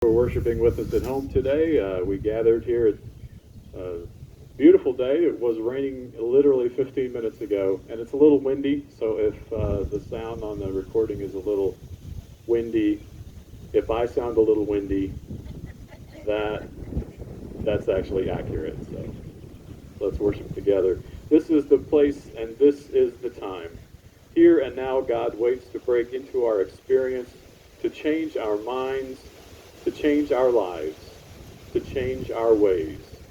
For worshiping with us at home today. We gathered here at a beautiful day. It was raining literally 15 minutes ago, and it's a little windy, so if the sound on the recording is a little windy, if I sound a little windy, that's actually accurate. So let's worship together. This is the place, and this is the time. Here and now, God waits to break into our experience, to change our minds, to change our lives, to change our ways,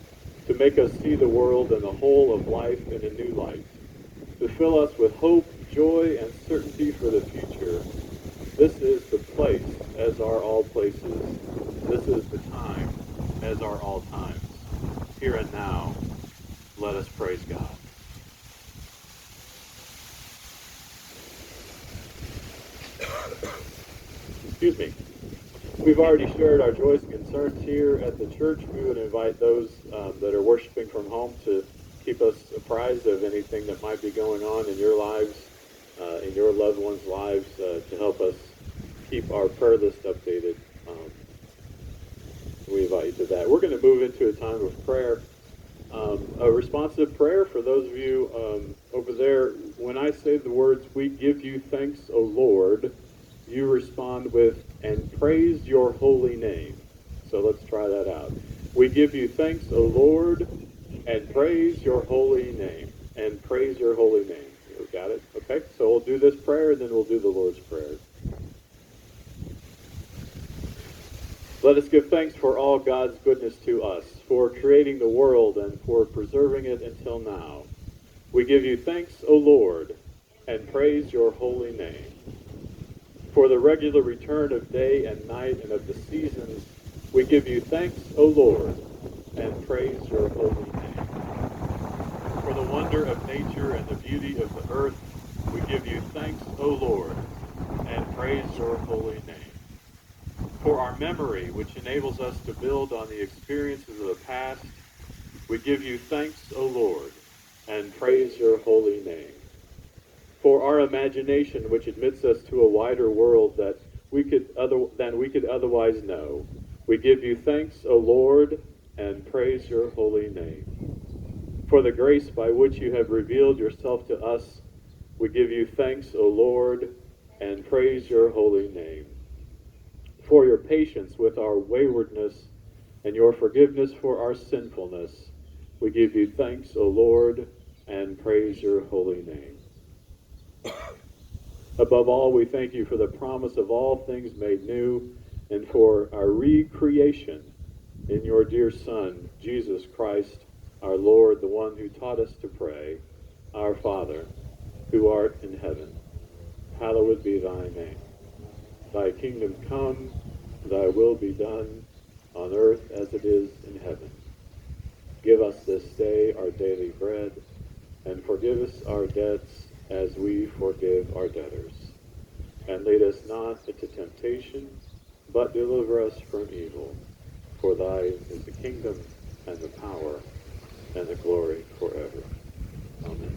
to make us see the world and the whole of life in a new light, to fill us with hope, joy, and certainty for the future. This is the place, as are all places. This is the time, as are all times. Here and now, let us praise God. Excuse me. We've already shared our joys and concerns here at the church. We would invite those that are worshiping from home to keep us apprised of anything that might be going on in your lives, in your loved ones' lives, to help us keep our prayer list updated. We invite you to that. We're going to move into a time of prayer. A responsive prayer for those of you over there. When I say the words, "We give you thanks, O Lord," you respond with, "and praise your holy name." So let's try that out. We give you thanks, O Lord, and praise your holy name. And praise your holy name. You got it? Okay, so we'll do this prayer, and then we'll do the Lord's Prayer. Let us give thanks for all God's goodness to us, for creating the world and for preserving it until now. We give you thanks, O Lord, and praise your holy name. For the regular return of day and night and of the seasons, we give you thanks, O Lord, and praise your holy name. For the wonder of nature and the beauty of the earth, we give you thanks, O Lord, and praise your holy name. For our memory, which enables us to build on the experiences of the past, we give you thanks, O Lord, and praise your holy name. For our imagination, which admits us to a wider world than we could otherwise know, we give you thanks, O Lord, and praise your holy name. For the grace by which you have revealed yourself to us, we give you thanks, O Lord, and praise your holy name. For your patience with our waywardness and your forgiveness for our sinfulness, we give you thanks, O Lord, and praise your holy name. Above all, we thank you for the promise of all things made new and for our recreation in your dear Son, Jesus Christ, our Lord, the one who taught us to pray, Our Father, who art in heaven, hallowed be thy name. Thy kingdom come, thy will be done, on earth as it is in heaven. Give us this day our daily bread, and forgive us our debts as we forgive our debtors. And lead us not into temptation, but deliver us from evil. For thine is the kingdom, and the power, and the glory forever. Amen.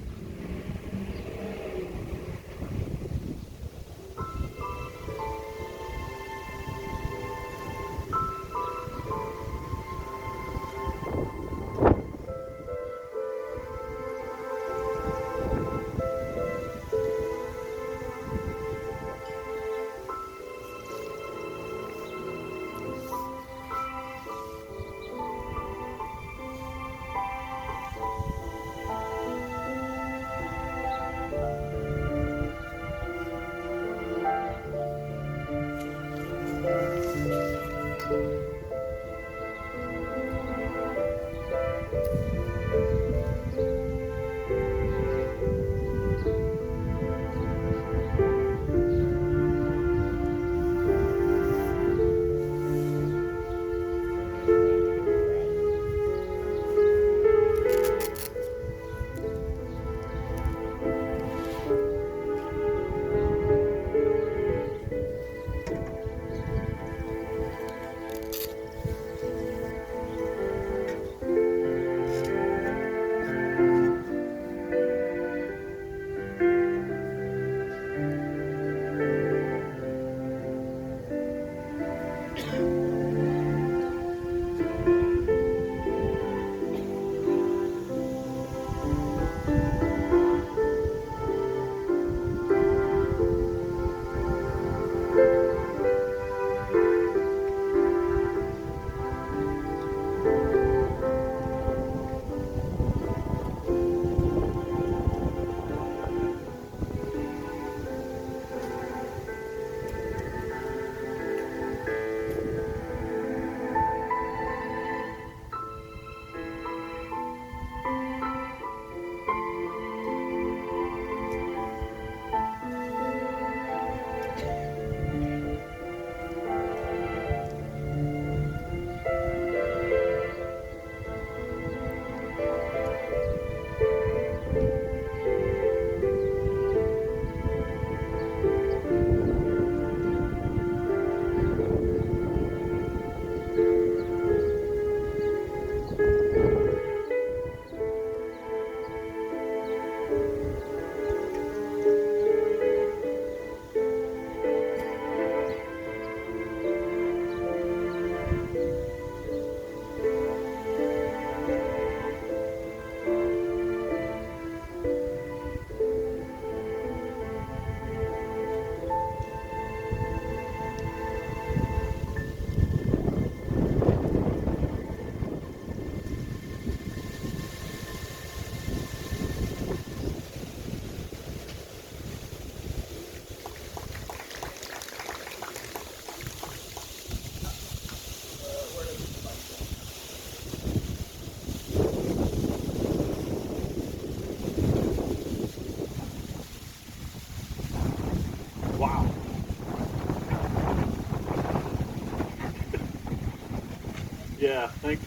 Yeah, thanks.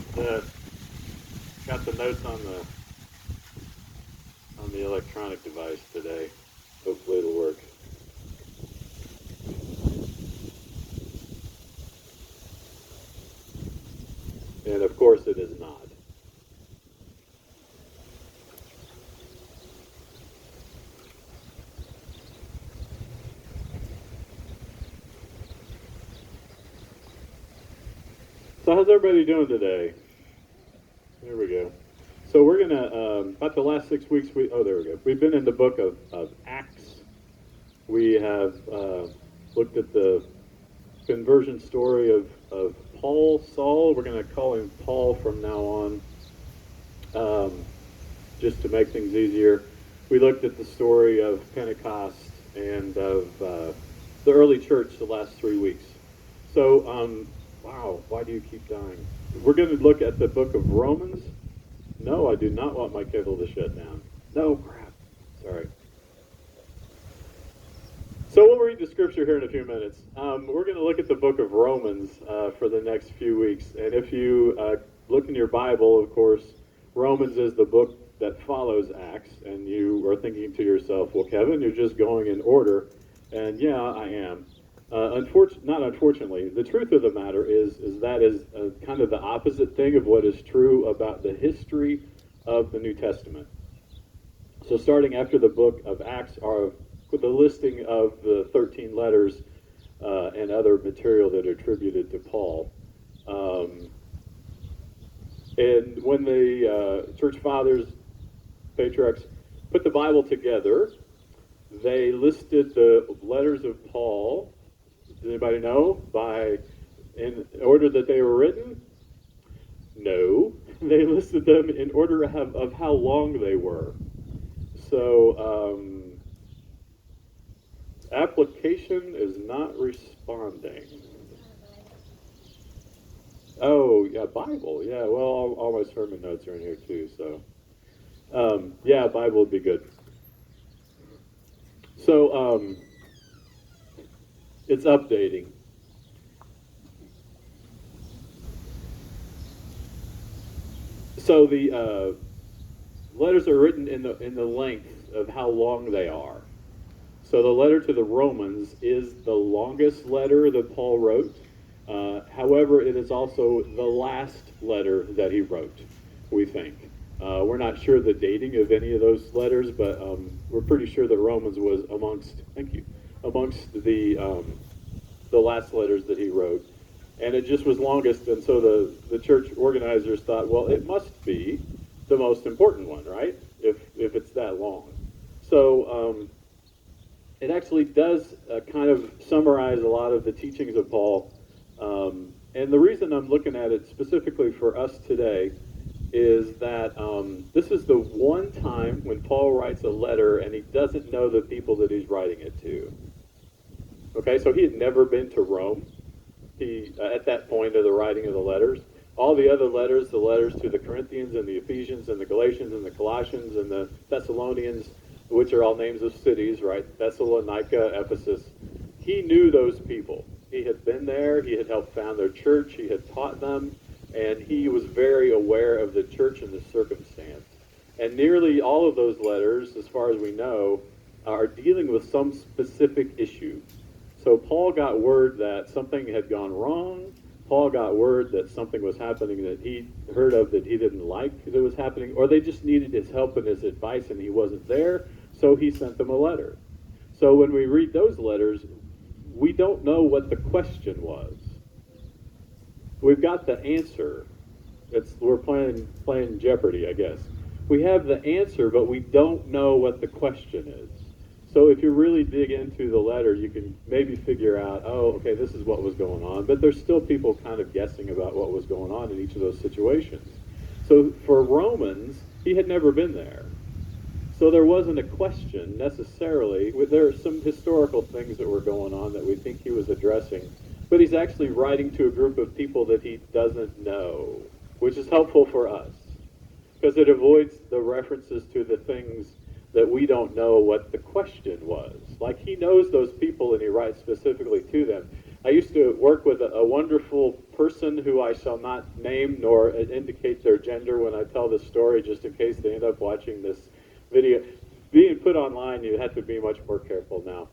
Got the notes on the electronic device today. Hopefully it'll work. And of course it is not. So how's everybody doing today? There we go. So we're gonna about the last 6 weeks. There we go. We've been in the book of Acts. We have looked at the conversion story of Paul, Saul. We're going to call him Paul from now on, just to make things easier. We looked at the story of Pentecost and of the early church the last 3 weeks. So, wow, why do you keep dying? We're going to look at the book of Romans. No, I do not want my cable to shut down. No, crap. Sorry. So we'll read the scripture here in a few minutes. We're going to look at the book of Romans for the next few weeks. And if you look in your Bible, of course, Romans is the book that follows Acts. And you are thinking to yourself, well, Kevin, you're just going in order. And yeah, I am. Not unfortunately. The truth of the matter is that is kind of the opposite thing of what is true about the history of the New Testament. So starting after the book of Acts are the listing of the 13 letters and other material that are attributed to Paul. And when the church fathers, patriarchs, put the Bible together, they listed the letters of Paul, does anybody know, in order that they were written? No. They listed them in order of how long they were. So, application is not responding. Oh, yeah, Bible. Yeah, well, all my sermon notes are in here too, so. Yeah, Bible would be good. So, it's updating. So the letters are written in the length of how long they are. So the letter to the Romans is the longest letter that Paul wrote. However, it is also the last letter that he wrote, we think. We're not sure the dating of any of those letters, but we're pretty sure that Romans was amongst the last letters that he wrote. And it just was longest, and so the church organizers thought, well, it must be the most important one, right? If it's that long. So it actually does kind of summarize a lot of the teachings of Paul. And the reason I'm looking at it specifically for us today is that this is the one time when Paul writes a letter and he doesn't know the people that he's writing it to. Okay, so he had never been to Rome. He at that point of the writing of the letters. All the other letters, the letters to the Corinthians and the Ephesians and the Galatians and the Colossians and the Thessalonians, which are all names of cities, right? Thessalonica, Ephesus. He knew those people. He had been there. He had helped found their church. He had taught them. And he was very aware of the church and the circumstance. And nearly all of those letters, as far as we know, are dealing with some specific issue. So Paul got word that something had gone wrong. Paul got word that something was happening that he heard of that he didn't like that was happening, or they just needed his help and his advice and he wasn't there, so he sent them a letter. So when we read those letters, we don't know what the question was. We've got the answer. We're playing Jeopardy, I guess. We have the answer, but we don't know what the question is. So if you really dig into the letter, you can maybe figure out, oh, okay, this is what was going on. But there's still people kind of guessing about what was going on in each of those situations. So for Romans, he had never been there. So there wasn't a question necessarily. There are some historical things that were going on that we think he was addressing. But he's actually writing to a group of people that he doesn't know, which is helpful for us. Because it avoids the references to the things that we don't know what the question was. Like he knows those people and he writes specifically to them. I used to work with a wonderful person who I shall not name nor indicate their gender when I tell this story, just in case they end up watching this video. Being put online, you have to be much more careful now.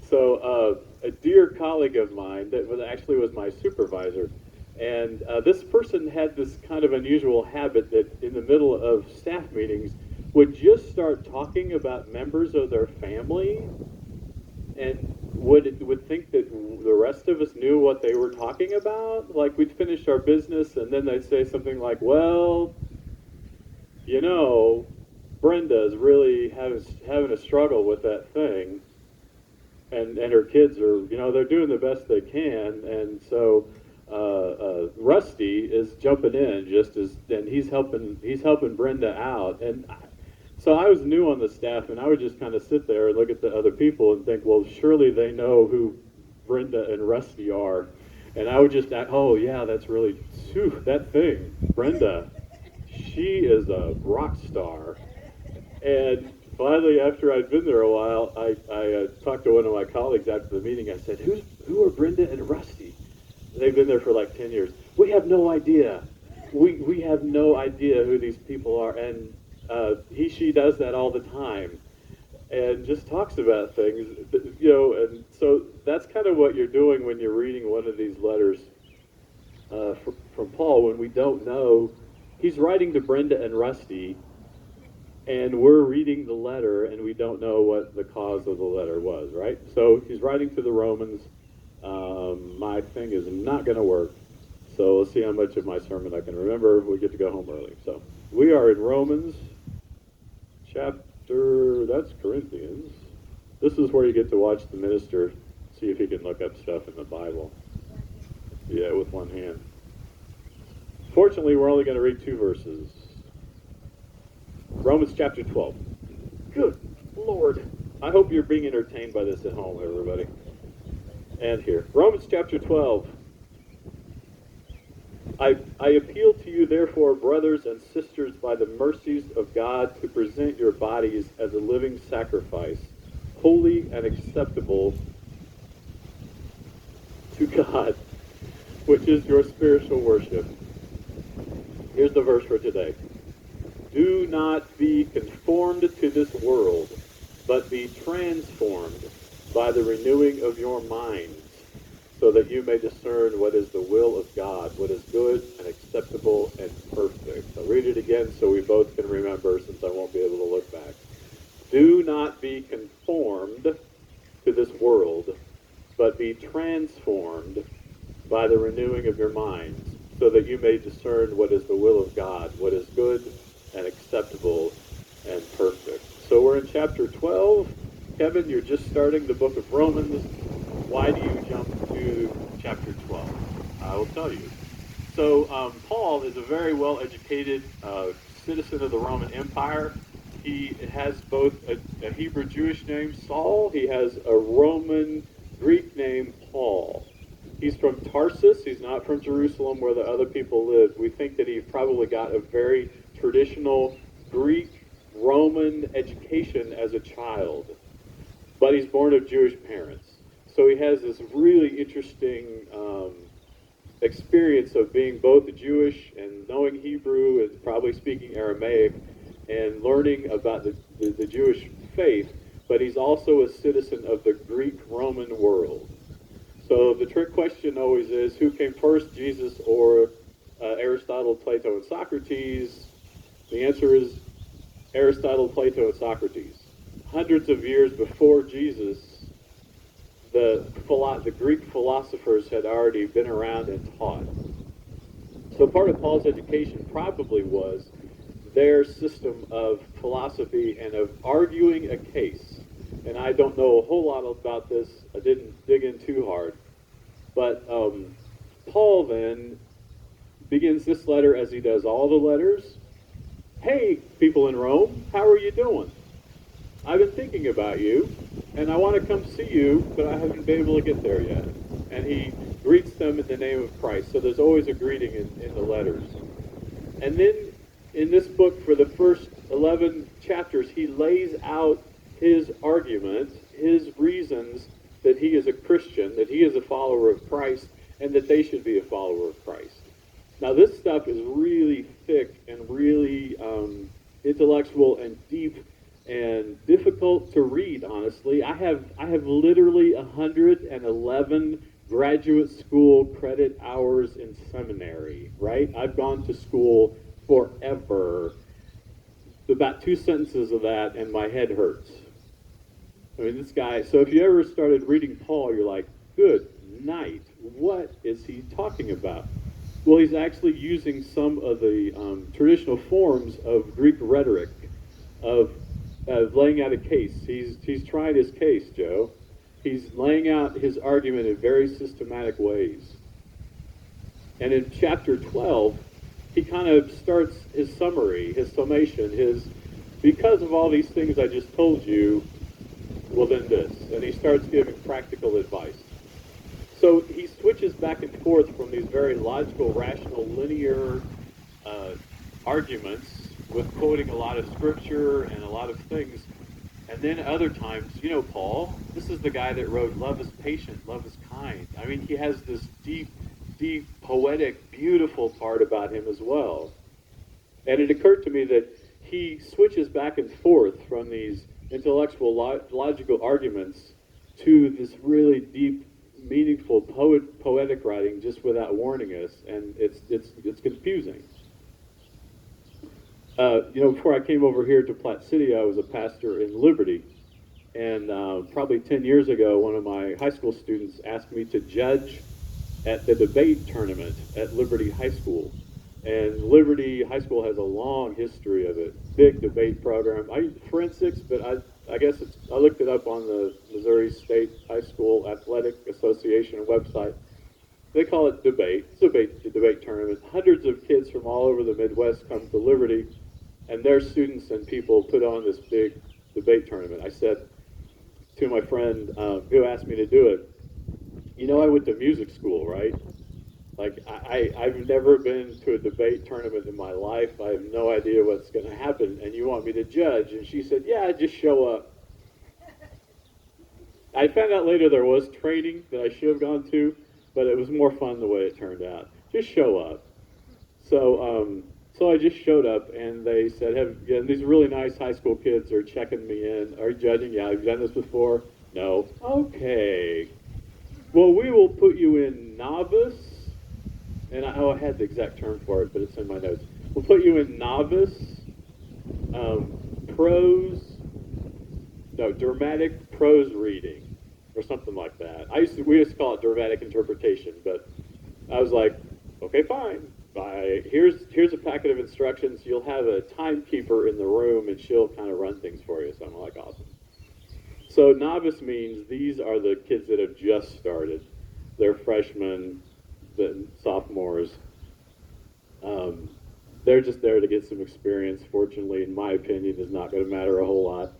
So a dear colleague of mine that was my supervisor, and this person had this kind of unusual habit that in the middle of staff meetings would just start talking about members of their family and would think that the rest of us knew what they were talking about. Like, we'd finish our business and then they'd say something like, well, you know, Brenda's really having a struggle with that thing, and her kids are, they're doing the best they can, and so Rusty is jumping in and he's helping Brenda out. And so I was new on the staff, and I would just kind of sit there and look at the other people and think, well, surely they know who Brenda and Rusty are. And I would just, oh yeah, that's really, that thing, Brenda, she is a rock star. And finally, after I'd been there a while, I talked to one of my colleagues after the meeting. I said, who are Brenda and Rusty? They've been there for like 10 years. We have no idea. We have no idea who these people are. And she does that all the time and just talks about things, and so that's kind of what you're doing when you're reading one of these letters from Paul, when we don't know. He's writing to Brenda and Rusty, and we're reading the letter, and we don't know what the cause of the letter was, right? So he's writing to the Romans. My thing is not going to work, so we'll see how much of my sermon I can remember. We get to go home early. So we are in Romans chapter, that's Corinthians. This is where you get to watch the minister see if he can look up stuff in the Bible. Yeah, with one hand. Fortunately, we're only going to read 2 verses. Romans chapter 12. Good Lord. I hope you're being entertained by this at home, everybody. And here. Romans chapter 12. I appeal to you, therefore, brothers and sisters, by the mercies of God, to present your bodies as a living sacrifice, holy and acceptable to God, which is your spiritual worship. Here's the verse for today. Do not be conformed to this world, but be transformed by the renewing of your minds, so that you may discern what is the will of God, what is good and acceptable and perfect. I'll read it again so we both can remember, since I won't be able to look back. Do not be conformed to this world, but be transformed by the renewing of your minds, so that you may discern what is the will of God, what is good and acceptable and perfect. So we're in chapter 12. Kevin, you're just starting the book of Romans. Why do you jump to chapter 12? I will tell you. So Paul is a very well-educated citizen of the Roman Empire. He has both a Hebrew Jewish name, Saul. He has a Roman Greek name, Paul. He's from Tarsus. He's not from Jerusalem, where the other people lived. We think that he probably got a very traditional Greek Roman education as a child, but he's born of Jewish parents. So he has this really interesting experience of being both Jewish and knowing Hebrew and probably speaking Aramaic and learning about the Jewish faith, but he's also a citizen of the Greek-Roman world. So the trick question always is, who came first, Jesus or Aristotle, Plato, and Socrates? The answer is Aristotle, Plato, and Socrates. Hundreds of years before Jesus, the Greek philosophers had already been around and taught. So part of Paul's education probably was their system of philosophy and of arguing a case. And I don't know a whole lot about this. I didn't dig in too hard. But Paul then begins this letter as he does all the letters. Hey, people in Rome, how are you doing? I've been thinking about you, and I want to come see you, but I haven't been able to get there yet. And he greets them in the name of Christ. So there's always a greeting in the letters. And then in this book, for the first 11 chapters, he lays out his argument, his reasons that he is a Christian, that he is a follower of Christ, and that they should be a follower of Christ. Now, this stuff is really thick and really intellectual and deep and difficult to read, honestly. I have literally 111 graduate school credit hours in seminary, right? I've gone to school forever. About 2 sentences of that, and my head hurts. I mean, this guy, so if you ever started reading Paul, you're like, good night. What is he talking about? Well, he's actually using some of the traditional forms of Greek rhetoric, of laying out a case. He's trying his case, Joe. He's laying out his argument in very systematic ways. And in chapter 12, he kind of starts his summary, his summation, because of all these things I just told you, well then this. And he starts giving practical advice. So he switches back and forth from these very logical, rational, linear arguments with quoting a lot of scripture and a lot of things. And then other times, you know, Paul, this is the guy that wrote, love is patient, love is kind. I mean, he has this deep, poetic, beautiful part about him as well. And it occurred to me that he switches back and forth from these intellectual, logical arguments to this really deep, meaningful poetic writing just without warning us, and it's confusing. Before I came over here to Platte City, I was a pastor in Liberty, and probably 10 years ago, one of my high school students asked me to judge at the debate tournament at Liberty High School. And Liberty High School has a long history of it, big debate program. I use forensics, but I guess I looked it up on the Missouri State High School Athletic Association website. They call it debate. It's a debate tournament. Hundreds of kids from all over the Midwest come to Liberty, and their students and people put on this big debate tournament. I said to my friend who asked me to do it, you know, I went to music school, right? Like, I've never been to a debate tournament in my life. I have no idea what's going to happen, and you want me to judge? And she said, yeah, just show up. I found out later there was training that I should have gone to, but it was more fun the way it turned out. Just show up. So I just showed up, and they said, these really nice high school kids are checking me in. Are you judging? Yeah, have you done this before? No. Okay. Well, we will put you in novice. And I had the exact term for it, but it's in my notes. We'll put you in novice, dramatic prose reading, or something like that. We used to call it dramatic interpretation, but I was like, okay, fine. Here's a packet of instructions. You'll have a timekeeper in the room, and she'll kind of run things for you. So I'm like, awesome. So novice means these are the kids that have just started. They're freshmen, the sophomores. They're just there to get some experience. Fortunately, in my opinion, is not going to matter a whole lot.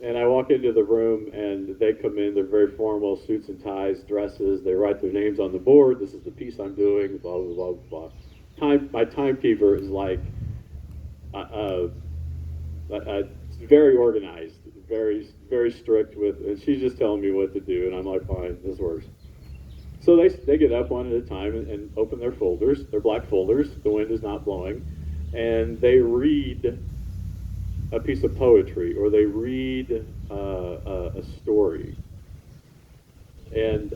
And I walk into the room, and they come in. They're very formal, suits and ties, dresses. They write their names on the board. This is the piece I'm doing. Blah blah blah blah. My timekeeper is like, very organized, very strict with, and she's just telling me what to do, and I'm like, fine, this works. So they get up one at a time and open their folders, their black folders, the wind is not blowing, and they read a piece of poetry, or they read a story. And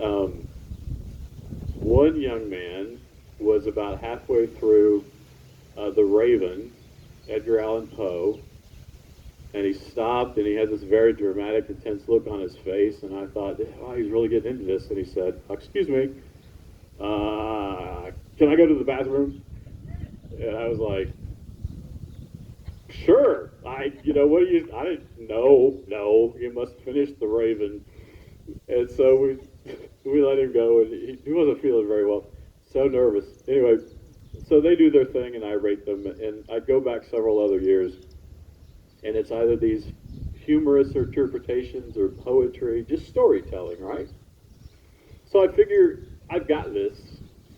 one young man was about halfway through The Raven, Edgar Allan Poe, and he stopped, and he had this very dramatic, intense look on his face, and I thought, oh, he's really getting into this. And he said, excuse me, can I go to the bathroom? And I was like, sure. I didn't know. No, you must finish The Raven. And so we let him go, and he wasn't feeling very well. So nervous. Anyway, so they do their thing, and I rate them, and I go back several other years, and it's either these humorous interpretations or poetry, just storytelling, right? So I figure I've got this.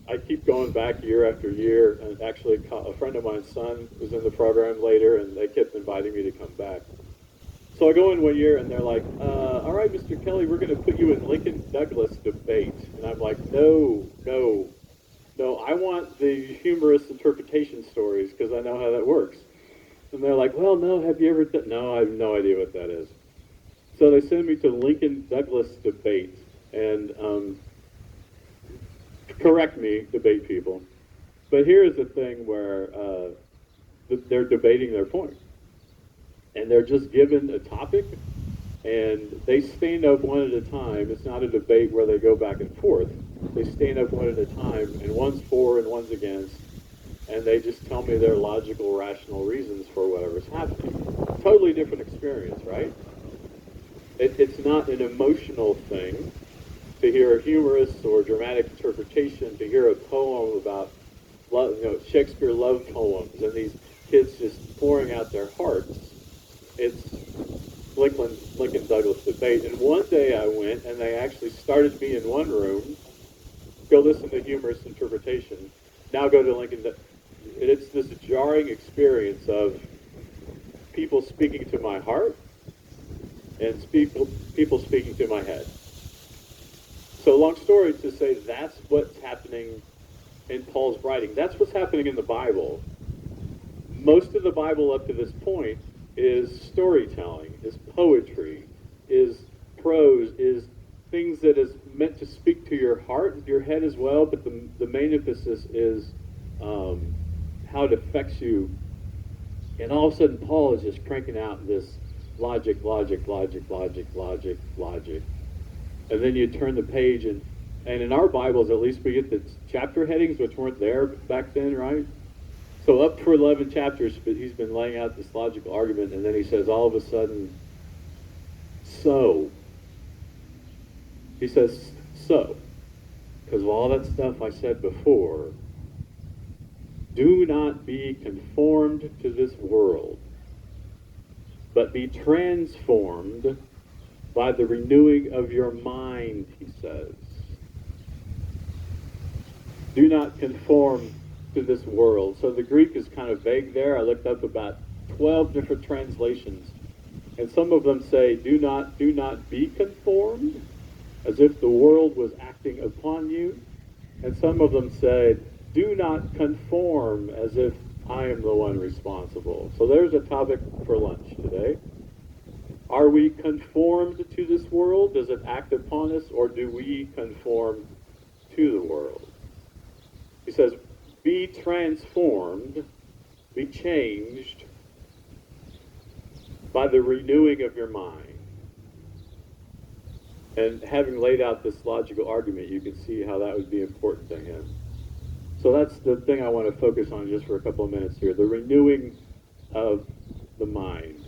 I keep going back year after year, and actually a friend of mine's son was in the program later, and they kept inviting me to come back. So I go in one year, and they're like, all right, Mr. Kelly, we're going to put you in Lincoln Douglas debate. And I'm like, no, no, no, I want the humorous interpretation stories because I know how that works. And they're like, well, no, have you ever done? No, I have no idea what that is. So they send me to Lincoln Douglas debate, and correct me, debate people. But here is the thing where they're debating their point. And they're just given a topic, and they stand up one at a time. It's not a debate where they go back and forth. They stand up one at a time, and one's for and one's against, and they just tell me their logical, rational reasons for whatever's happening. Totally different experience, right? It's not an emotional thing to hear a humorous or dramatic interpretation, to hear a poem about love, Shakespeare love poems, and these kids just pouring out their hearts. It's Lincoln Douglas debate. And one day I went, and they actually started me in one room, go listen to humorous interpretation, now go to Lincoln. It's this jarring experience of people speaking to my heart and people speaking to my head. So long story to say, that's what's happening in Paul's writing. That's what's happening in the Bible. Most of the Bible up to this point is storytelling, is poetry, is prose, is things that is meant to speak to your heart and your head as well, but the main emphasis is how it affects you. And all of a sudden, Paul is just cranking out this logic. And then you turn the page, and in our Bibles, at least, we get the chapter headings, which weren't there back then, right? So up for 11 chapters, but he's been laying out this logical argument, and then he says all of a sudden, so. He says, so, because of all that stuff I said before, do not be conformed to this world, but be transformed by the renewing of your mind, he says. Do not conform to this world. So the Greek is kind of vague there. I looked up about 12 different translations, and some of them say, do not be conformed, as if the world was acting upon you. And some of them say, do not conform, as if I am the one responsible. So there's a topic for lunch today. Are we conformed to this world? Does it act upon us, or do we conform to the world? He says, be transformed, be changed by the renewing of your mind. And having laid out this logical argument, you can see how that would be important to him. So that's the thing I want to focus on just for a couple of minutes here, the renewing of the mind.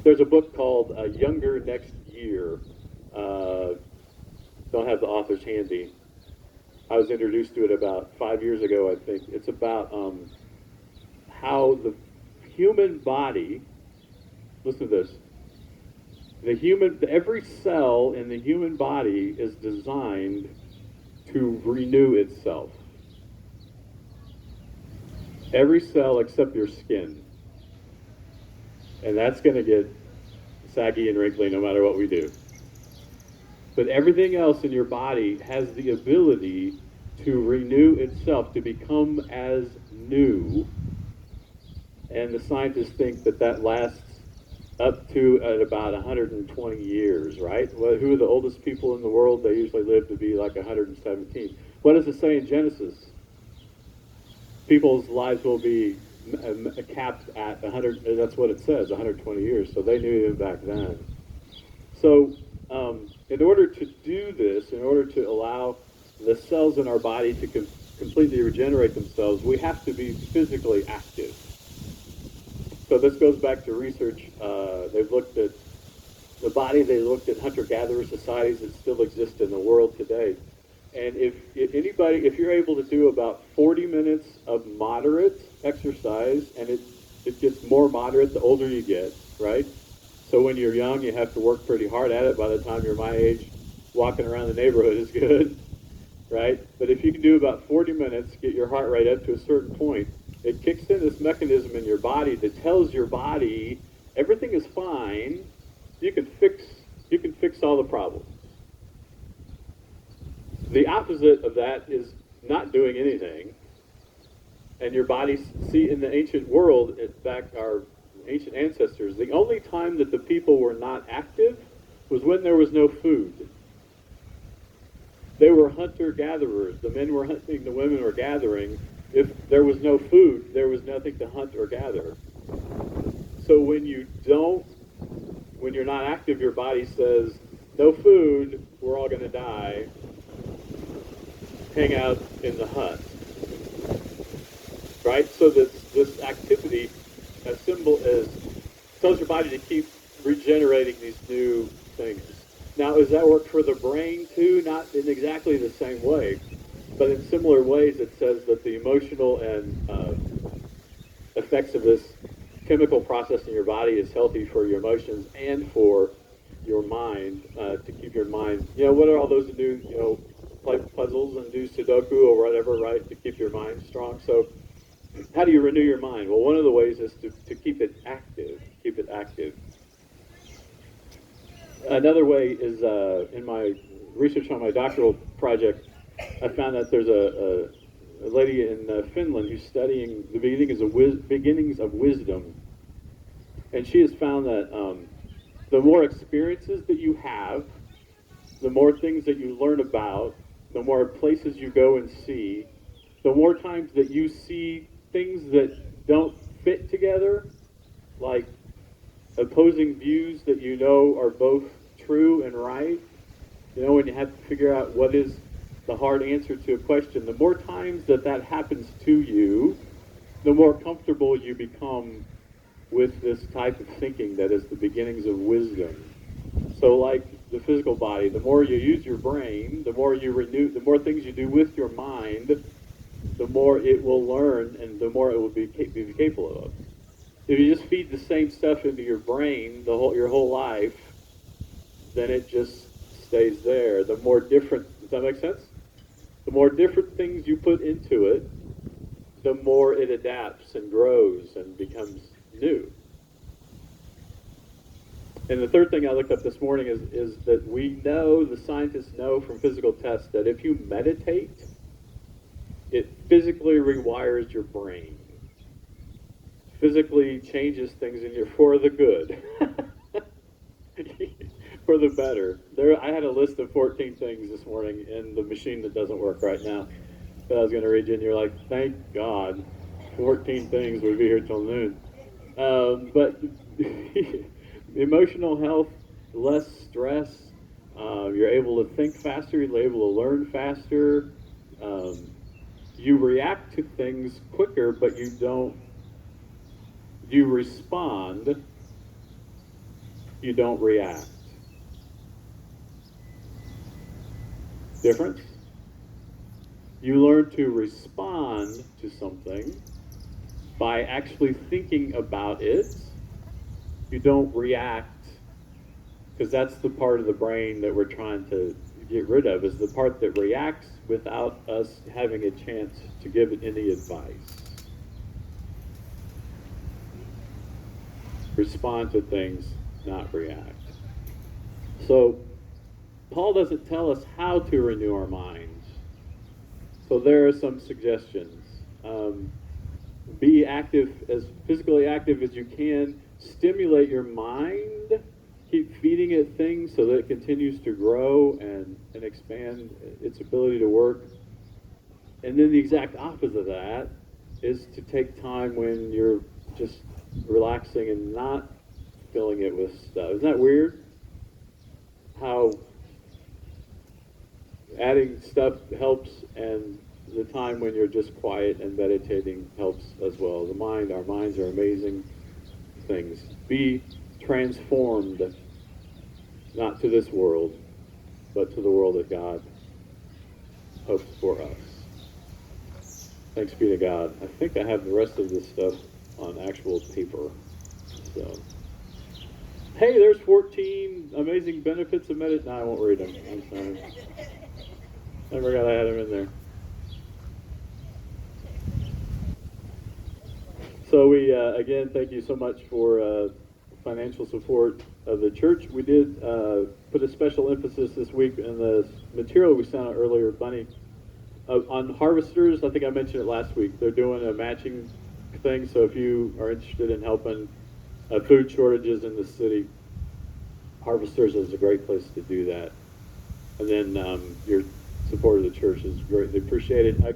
There's a book called Younger Next Year. Don't have the author's handy. I was introduced to it about 5 years ago, I think. It's about how the human body, listen to this, every cell in the human body is designed to renew itself. Every cell except your skin. And that's going to get saggy and wrinkly no matter what we do. But everything else in your body has the ability to renew itself, to become as new. And the scientists think that lasts up to at about 120 years, right? Well, who are the oldest people in the world? They usually live to be like 117. What does it say in Genesis? People's lives will be capped at 100, that's what it says, 120 years. So they knew even back then. So in order to do this, in order to allow the cells in our body to completely regenerate themselves, we have to be physically active. So this goes back to research. They've looked at the body, they looked at hunter-gatherer societies that still exist in the world today. And if you're able to do about 40 minutes of moderate exercise, and it gets more moderate the older you get, right? So when you're young, you have to work pretty hard at it. By the time you're my age, walking around the neighborhood is good, right? But if you can do about 40 minutes, get your heart rate up to a certain point, it kicks in this mechanism in your body that tells your body everything is fine, you can fix all the problems. The opposite of that is not doing anything. And your body, see, in the ancient world, back our ancient ancestors, the only time that the people were not active was when there was no food. They were hunter-gatherers. The men were hunting, the women were gathering. If there was no food, there was nothing to hunt or gather. So when you're not active, your body says, no food, we're all going to die. Hang out in the hut. Right? So this activity, a symbol tells your body to keep regenerating these new things. Now, does that work for the brain too? Not in exactly the same way, but in similar ways it says that the emotional and effects of this chemical process in your body is healthy for your emotions and for your mind, to keep your mind, what are all those to do, play puzzles and do Sudoku or whatever, right, to keep your mind strong. So how do you renew your mind? Well, one of the ways is to keep it active, Another way is in my research on my doctoral project, I found that there's a lady in Finland who's studying the beginnings of wisdom. And she has found that the more experiences that you have, the more things that you learn about, the more places you go and see, the more times that you see things that don't fit together, like opposing views that are both true and right, when you have to figure out what is the hard answer to a question, the more times that happens to you, the more comfortable you become with this type of thinking that is the beginnings of wisdom. So like the physical body, the more you use your brain, the more things you do with your mind, the more it will learn and the more it will be capable of. If you just feed the same stuff into your brain your whole life, then it just stays there. The more different, does that make sense? The more different things you put into it, the more it adapts and grows and becomes new. And the third thing I looked up this morning is that the scientists know from physical tests that if you meditate, it physically rewires your brain. Physically changes things in you for the good. For the better. I had a list of 14 things this morning in the machine that doesn't work right now that I was going to read you, and you're like, thank God, 14 things, we'd be here till noon. But emotional health, less stress, you're able to think faster, you're able to learn faster, you react to things quicker, but you respond, you don't react. Difference? You learn to respond to something by actually thinking about it. You don't react, because that's the part of the brain that we're trying to get rid of, is the part that reacts without us having a chance to give it any advice. Respond to things, not react. So Paul doesn't tell us how to renew our minds. So there are some suggestions. Be active, as physically active as you can. Stimulate your mind. Keep feeding it things so that it continues to grow and expand its ability to work. And then the exact opposite of that is to take time when you're just relaxing and not filling it with stuff. Isn't that weird? How adding stuff helps, and the time when you're just quiet and meditating helps as well. Our minds are amazing things. Be transformed, not to this world, but to the world that God hopes for us. Thanks be to God. I think I have the rest of this stuff on actual paper. So, hey, there's 14 amazing benefits of meditation. No, I won't read them. I'm sorry. I forgot I had them in there. So we, again, thank you so much for financial support of the church. We did put a special emphasis this week in the material we sent out earlier, Bunny, on harvesters. I think I mentioned it last week. They're doing a matching thing, so if you are interested in helping food shortages in the city, Harvesters is a great place to do that. And then your support of the church is greatly appreciated. I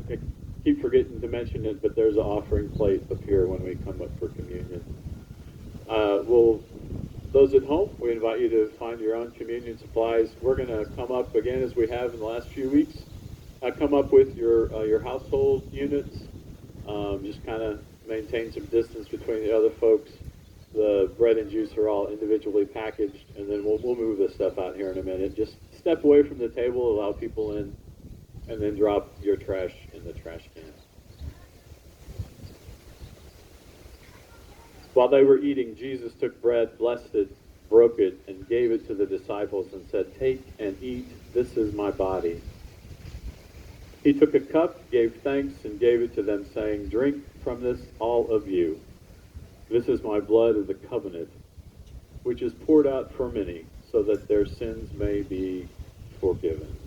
keep forgetting to mention it, but there's an offering plate up here when we come up for communion. Those at home, we invite you to find your own communion supplies. We're going to come up again, as we have in the last few weeks. Come up with your household units. Just kind of maintain some distance between the other folks. The bread and juice are all individually packaged, and then we'll move this stuff out here in a minute. Just step away from the table, allow people in, and then drop your trash in the trash can. While they were eating, Jesus took bread, blessed it, broke it, and gave it to the disciples and said, "Take and eat, this is my body." He took a cup, gave thanks, and gave it to them, saying, "Drink from this, all of you. This is my blood of the covenant, which is poured out for many, so that their sins may be forgiven."